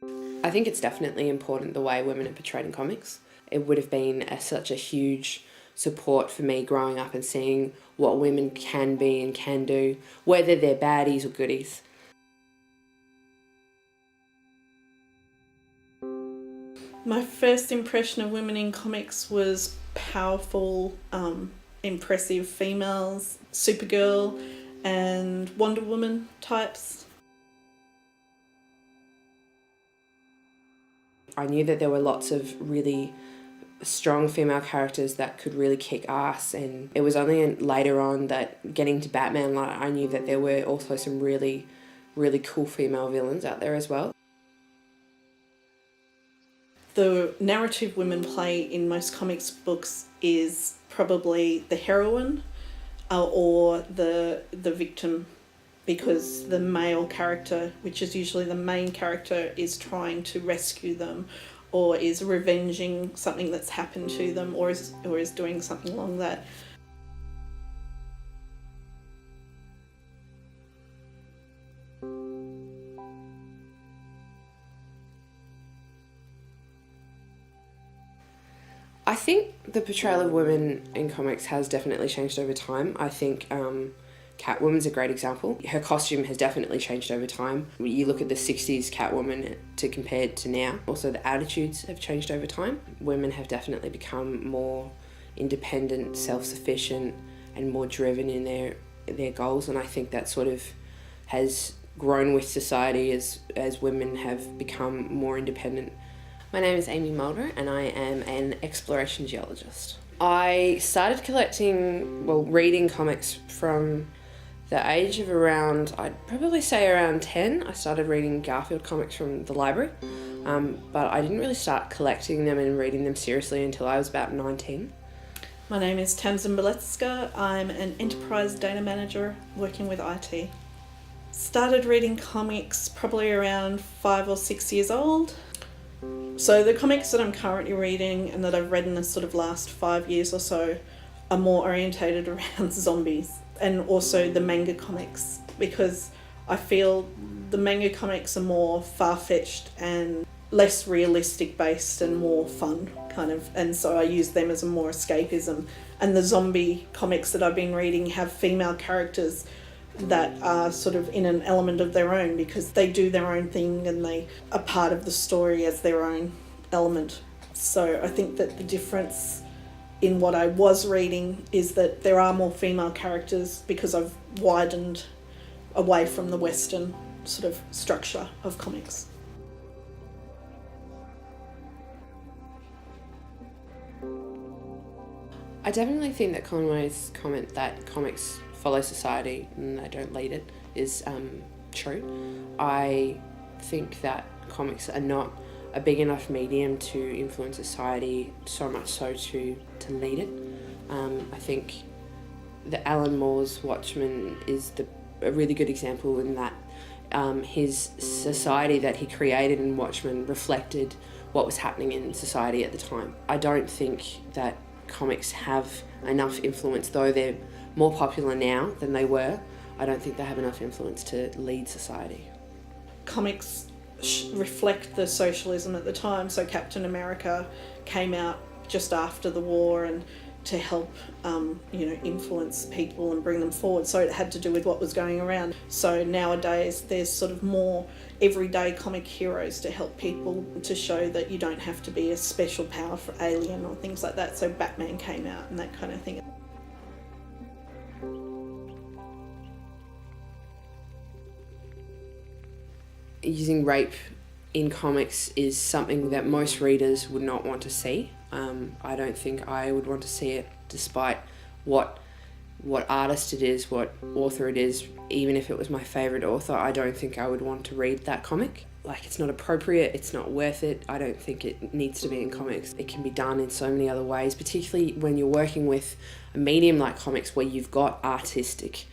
I think it's definitely important the way women are portrayed in comics. It would have been such a huge support for me growing up and seeing what women can be and can do, whether they're baddies or goodies. My first impression of women in comics was powerful, impressive females, Supergirl and Wonder Woman types. I knew that there were lots of really strong female characters that could really kick ass, and it was only later on that getting to Batman, like, I knew that there were also some really, really cool female villains out there as well. The narrative women play in most comics books is probably the heroine or the victim, because the male character, which is usually the main character, is trying to rescue them or is revenging something that's happened to them or is doing something along that. I think the portrayal of women in comics has definitely changed over time. I think Catwoman's a great example. Her costume has definitely changed over time. You look at the 60s Catwoman to compared to now. Also, the attitudes have changed over time. Women have definitely become more independent, self-sufficient, and more driven in their goals, and I think that sort of has grown with society as women have become more independent. My name is Amy Mulder and I am an exploration geologist. I started reading comics from the age of around, I'd probably say around 10. I started reading Garfield comics from the library, but I didn't really start collecting them and reading them seriously until I was about 19. My name is Tamsin Beletska. I'm an enterprise data manager working with IT. Started reading comics probably around 5 or 6 years old. So the comics that I'm currently reading and that I've read in the sort of last 5 years or so are more orientated around zombies, and also the manga comics, because I feel the manga comics are more far-fetched and less realistic based and more fun kind of, and so I use them as a more escapism. And the zombie comics that I've been reading have female characters that are sort of in an element of their own, because they do their own thing and they are part of the story as their own element. So I think that the difference in what I was reading is that there are more female characters because I've widened away from the Western sort of structure of comics. I definitely think that Conway's comment that comics follow society and they don't lead it is true. I think that comics are not a big enough medium to influence society so much so to lead it. I think the Alan Moore's Watchmen is a really good example in that his society that he created in Watchmen reflected what was happening in society at the time. I don't think that comics have enough influence, though they're more popular now than they were. I don't think they have enough influence to lead society. Comics reflect the socialism at the time, so Captain America came out just after the war and to help influence people and bring them forward, so it had to do with what was going around. So nowadays there's sort of more everyday comic heroes to help people, to show that you don't have to be a special power for alien or things like that. So Batman came out and that kind of thing. Using rape in comics is something that most readers would not want to see. I don't think I would want to see it, despite what artist it is, what author it is. Even if it was my favourite author, I don't think I would want to read that comic. Like, it's not appropriate, it's not worth it. I don't think it needs to be in comics. It can be done in so many other ways, particularly when you're working with a medium like comics where you've got artistic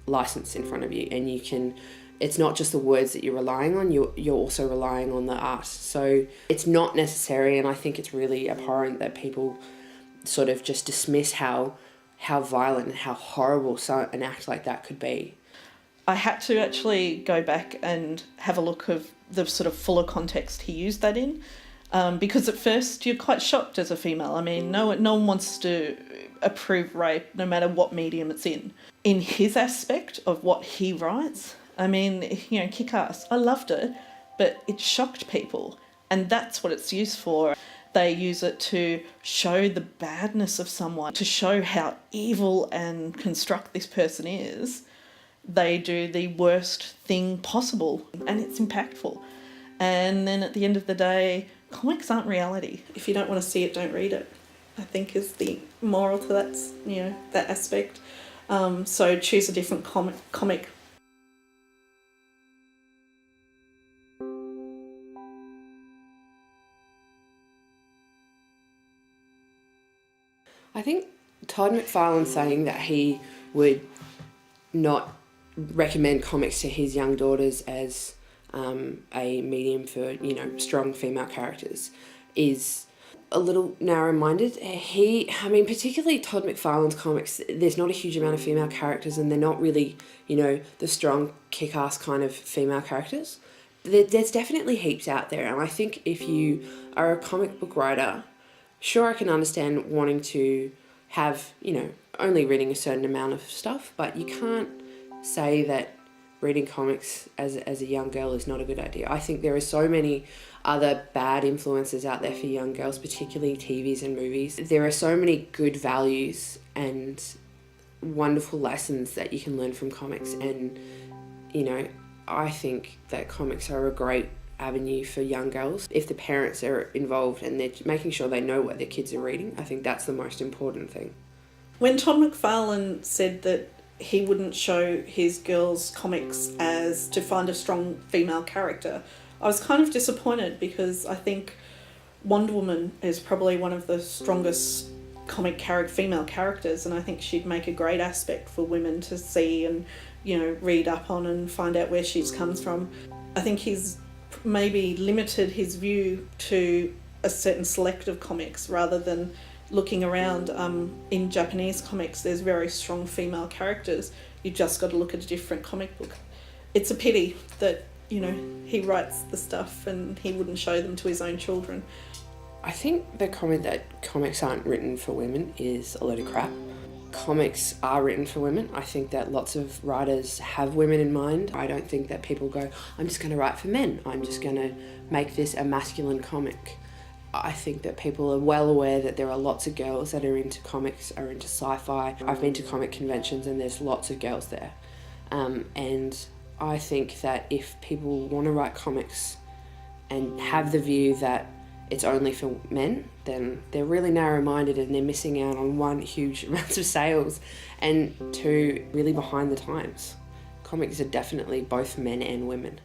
license in front of you, and you can, it's not just the words that you're relying on, you're also relying on the art. So it's not necessary, and I think it's really abhorrent that people sort of just dismiss how violent and how horrible an act like that could be. I had to actually go back and have a look of the sort of fuller context he used that in. Because at first you're quite shocked as a female. I mean, no one wants to approve rape, no matter what medium it's in. In his aspect of what he writes, I mean, you know, Kick-Ass, I loved it, but it shocked people. And that's what it's used for. They use it to show the badness of someone, to show how evil and construct this person is. They do the worst thing possible, and it's impactful. And then at the end of the day, comics aren't reality. If you don't want to see it, don't read it, I think is the moral to that, you know, that aspect. So choose a different comic. I think Todd McFarlane saying that he would not recommend comics to his young daughters as a medium for, you know, strong female characters is a little narrow-minded. Particularly Todd McFarlane's comics, there's not a huge amount of female characters, and they're not really, you know, the strong kick-ass kind of female characters. There's definitely heaps out there, and I think if you are a comic book writer, sure, I can understand wanting to have, you know, only reading a certain amount of stuff, but you can't say that reading comics as a young girl is not a good idea. I think there are so many other bad influences out there for young girls, particularly TVs and movies. There are so many good values and wonderful lessons that you can learn from comics, and, you know, I think that comics are a great avenue for young girls. If the parents are involved and they're making sure they know what their kids are reading, I think that's the most important thing. When Todd McFarlane said that he wouldn't show his girls comics as to find a strong female character, I was kind of disappointed, because I think Wonder Woman is probably one of the strongest female characters, and I think she'd make a great aspect for women to see and, you know, read up on and find out where she comes from. I think he's maybe limited his view to a certain select of comics rather than looking around. In Japanese comics, there's very strong female characters. You just got to look at a different comic book. It's a pity that, you know, he writes the stuff and he wouldn't show them to his own children. I think the comment that comics aren't written for women is a load of crap. Comics are written for women. I think that lots of writers have women in mind. I don't think that people go, I'm just going to write for men. I'm just going to make this a masculine comic. I think that people are well aware that there are lots of girls that are into comics, are into sci-fi. I've been to comic conventions and there's lots of girls there. And I think that if people want to write comics and have the view that it's only for men, then they're really narrow-minded and they're missing out on one, huge amounts of sales, and two, really behind the times. Comics are definitely both men and women.